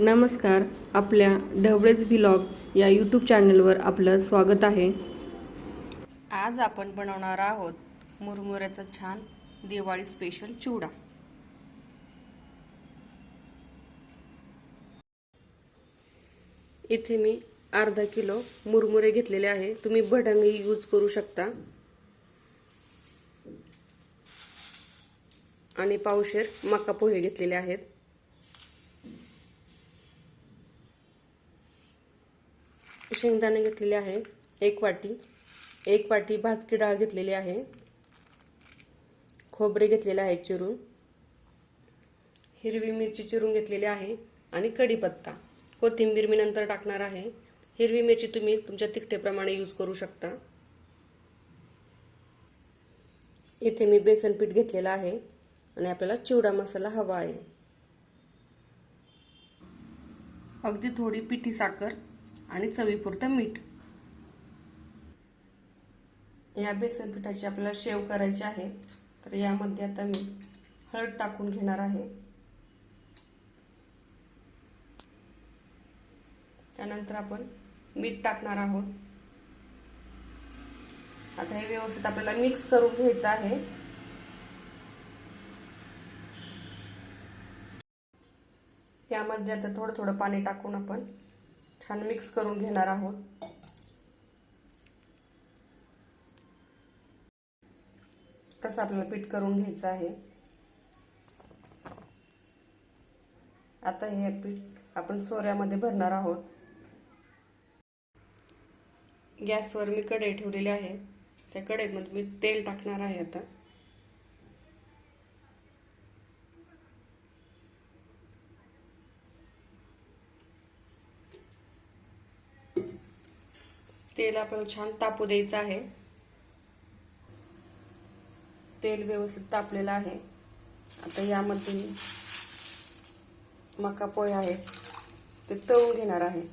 नमस्कार. आपल्या ढवळेच व्लॉग या यूट्यूब चॅनलवर आपलं स्वागत आहे. आज आपण बनवणार आहोत मुरमुऱ्याचा छान दिवाळी स्पेशल चिवडा. इथे मी अर्धा किलो मुरमुरे घेतलेले आहे. तुम्ही भडंगही यूज करू शकता. आणि पावशेर मका पोहे घेतलेले आहेत. शेंगदाणे घेतलेले आहे 1 वाटी. 1 वाटी भाजकी डाळ घेतलेली आहे. खोबरे घेतलेले आहे चिरून. हिरवी मिरची चिरून घेतलेली आहे आणि कढीपत्ता. कोथिंबीर मी नंतर टाकणार आहे. हिरवी मिरची तुम्ही तुमच्या तिखटेप्रमाणे यूज करू शकता. इथे मी बेसन पीठ घेतलेला आहे आणि आपल्याला चिवडा मसाला हवा आहे. अगदी थोडी पिठी साखर आणि चवीपुरतं मीठ. या बेसन पिठाची आपल्याला शेव करायची आहे. तर यामध्ये आता मी हळद टाकून घेणार आहे. त्यानंतर आपण मीठ टाकणार आहोत. आता हे व्यवस्थित आपल्याला मिक्स करून घ्यायचं आहे. यामध्ये आता थोडं थोडं पाणी टाकून आपण छान मिक्स करून घेणार आहोत. असं आपल्याला पीठ करून घ्यायचं आहे. आता हे पीठ आपण सोऱ्यामध्ये भरणार आहोत. गॅसवर मी कढई ठेवलेली आहे. त्या कढईमध्ये मी तेल टाकणार आहे. आता तेल आपल्याला छान तापू द्यायचं आहे. तेल व्यवस्थित तापलेलं आहे. आता यामध्ये मका पोहे आहेत ते तळून घेणार आहे.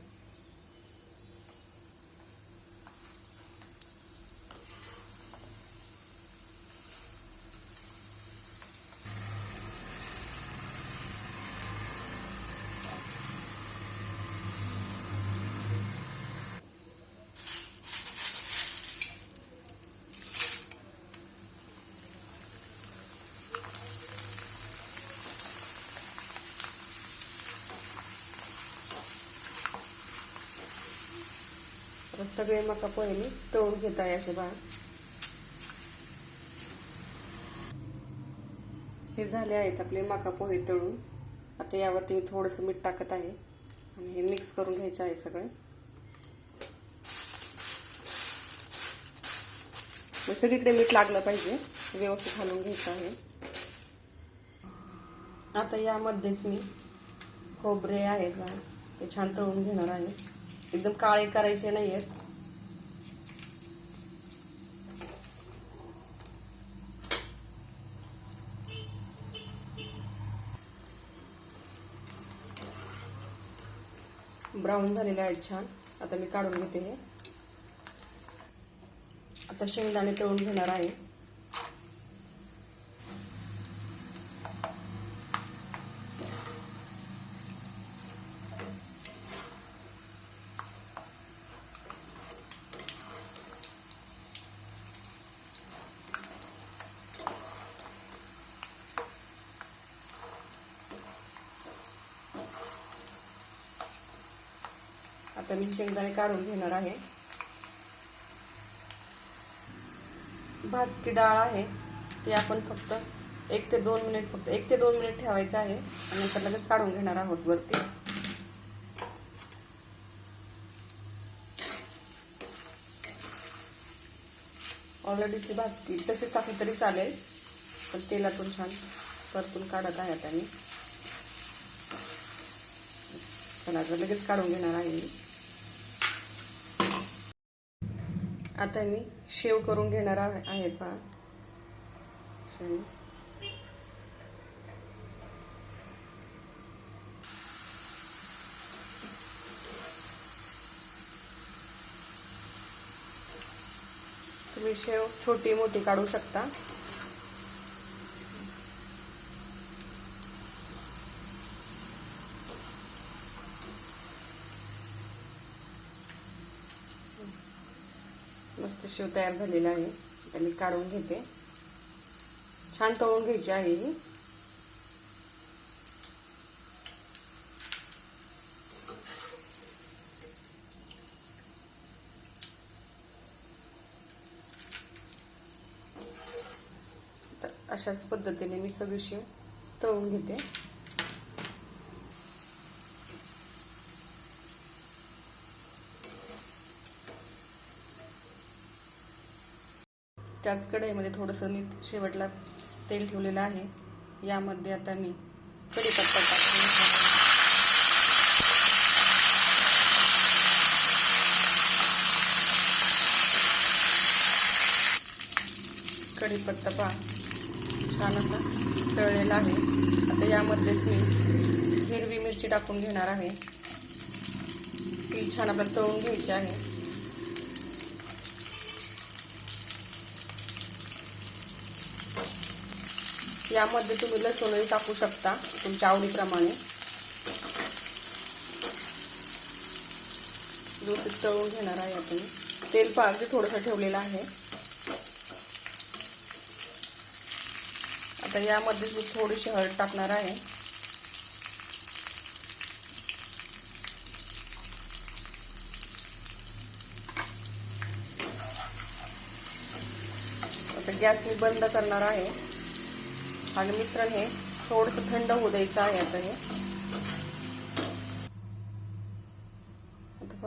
सगळे मका पोहे मी तळून घेत आहे असे बघा. हे झाले आहेत आपले मका पोहे तळून. आता यावरती मी थोडंसं मीठ टाकत आहे आणि हे मिक्स करून घ्यायचे आहे सगळे. सगळीकडे मीठ लागलं पाहिजे. व्यवस्थित घालून घ्यायचं आहे. आता यामध्येच मी खोबरे आहेत ना ते छान तळून घेणार आहे. एकदम काळे करायचे नाहीयेत. ब्राऊन झालेले आहेत छान. आता मी काढून घेते हे. आता शेंगदाणे तळून घेणार आहे. आता मी शेंगदाणे काढून घेणार आहे. भाजकी डाळ आहे ती आपण फक्त 1 ते 2 मिनिट ठेवायचं आहे आणि नंतर लगेच काढून घेणार आहोत वरती. ऑलरेडी ती भाजकी तशीच टाकली तरी चालेल, पण तेलातून छान परतून काढत आहे. आता मी चला लगेच काढून घेणार आहे. आता मी शेव करून घेणार आहे पहा. तुम्ही शेव छोटी मोठी काढू शकता. शेव तयार झालेला आहे. आता मी काढून घेते. छान तळून घ्यायची आहे ही. अशाच पद्धतीने मी सगळी शेव तळून घेते. त्याच कढईमध्ये थोडंसं मी शेवटला तेल ठेवलेलं आहे. यामध्ये आता मी कढीपत्ता टाकते. कढीपत्ता पहा छान असा तळलेला आहे. आता यामध्येच मी हिरवी मिरची टाकून घेणार आहे. ती छान आपल्याला तळून घ्यायची आहे. यामध्ये तुम्ही लसूणही टाकू शकता तुमच्या आवडीप्रमाणे. व्यवस्थित तळून घेणार आहे आपण. तेल पाहिजे थोडंसं ठेवलेलं आहे. आता यामध्ये मी थोडीशी हळद टाकणार आहे. आता गॅस मी बंद करणार आहे आणि मिश्रण हे थोडंसं थंड होऊ द्यायचं आहे. आता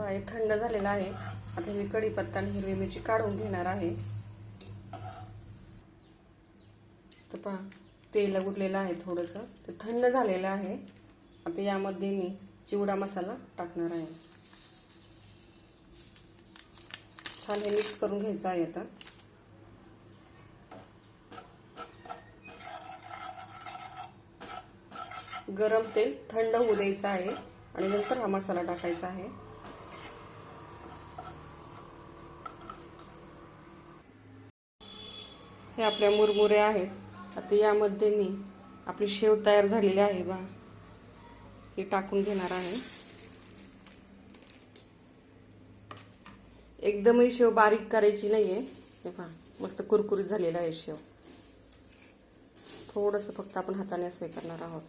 हे थंड झालेलं आहे. आता मी कढीपत्ता आणि हिरवी मिरची काढून घेणार आहे. तर पहा तेल उरलेलं आहे थोडंसं, ते थंड झालेलं आहे. आता यामध्ये मी चिवडा मसाला टाकणार आहे. छान हे मिक्स करून घ्यायचं आहे. आता गरम तेल थंड होऊ द्यायचं आहे आणि नंतर हा मसाला टाकायचा आहे. हे आपल्या मुरमुरे आहेत. आता यामध्ये मी आपली शेव तयार झालेली आहे बा, हे टाकून घेणार आहे. एकदमही शेव बारीक करायची नाहीये. हे पहा मस्त कुरकुरीत झालेला आहे शेव. थोडंसं फक्त आपण हाताने असं करणार आहोत.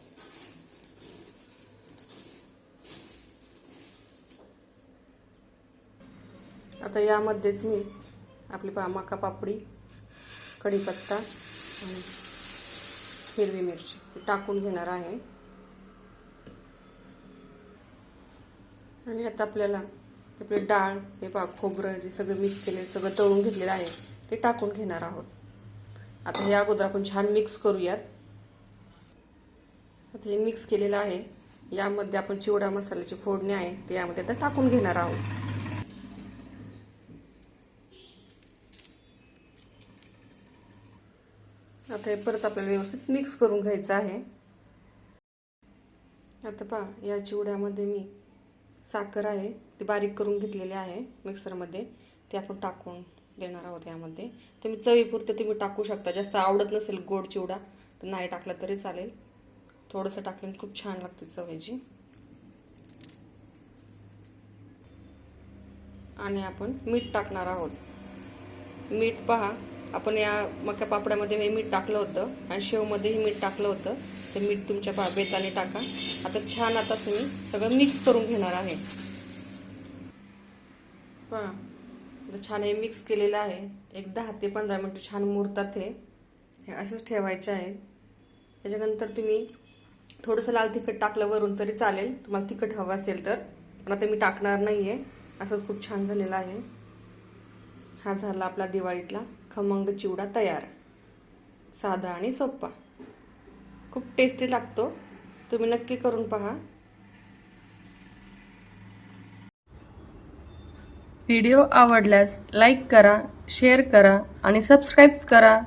आता यामध्येच मी आपली मका पापडी, कढीपत्ता आणि हिरवी मिरची टाकून घेणार आहे. आणि आता आपल्याला आपली डाळ, हे पहा खोबरं जे सगळं मिक्स केले, सगळं तळून घेतलेलं आहे ते टाकून घेणार आहोत. आता हे अगोदर आपण छान मिक्स करूयात. आता हे मिक्स केलेलं आहे. यामध्ये आपण चिवडा मसाल्याची फोडणी आहे ते यामध्ये आता टाकून घेणार आहोत. आता हे परत आपल्याला व्यवस्थित मिक्स करून घ्यायचं आहे. आता पहा या चिवड्यामध्ये मी साखर आहे ती बारीक करून घेतलेली आहे मिक्सरमध्ये, ते आपण टाकून देणार आहोत. यामध्ये तुम्ही चवीपुरते तुम्ही टाकू शकता. जास्त आवडत नसेल गोड चिवडा तर नाही टाकला तरी चालेल. थोडंसं टाकलं खूप छान लागते चवीची. आणि आपण मीठ टाकणार आहोत. मीठ पहा आपण या मका पापड्यामध्ये हे मीठ टाकलं होतं आणि शेवमध्येही मीठ टाकलं होतं. ते मीठ तुमच्या बेताने टाका. आता छान आता तुम्ही सगळं मिक्स करून घेणार आहे. पहा छान हे मिक्स केलेलं आहे. एक 10 ते 15 मिनिटं छान मुरतात. हे असंच ठेवायचे आहे. त्याच्यानंतर तुम्ही थोडंसं लाल तिखट टाकलं वरून तरी चालेल, तुम्हाला तिखट हवं असेल तर. पण आता मी टाकणार नाही आहे. असंच खूप छान झालेलं आहे. हा झाला आपला दिवाळीतला खमंग चिवडा तयार. साधा आणि सोपा, खूप टेस्टी लागतो. तुम्ही नक्की करून पहा. व्हिडिओ आवडल्यास लाईक करा, शेअर करा आणि सबस्क्राईब करा.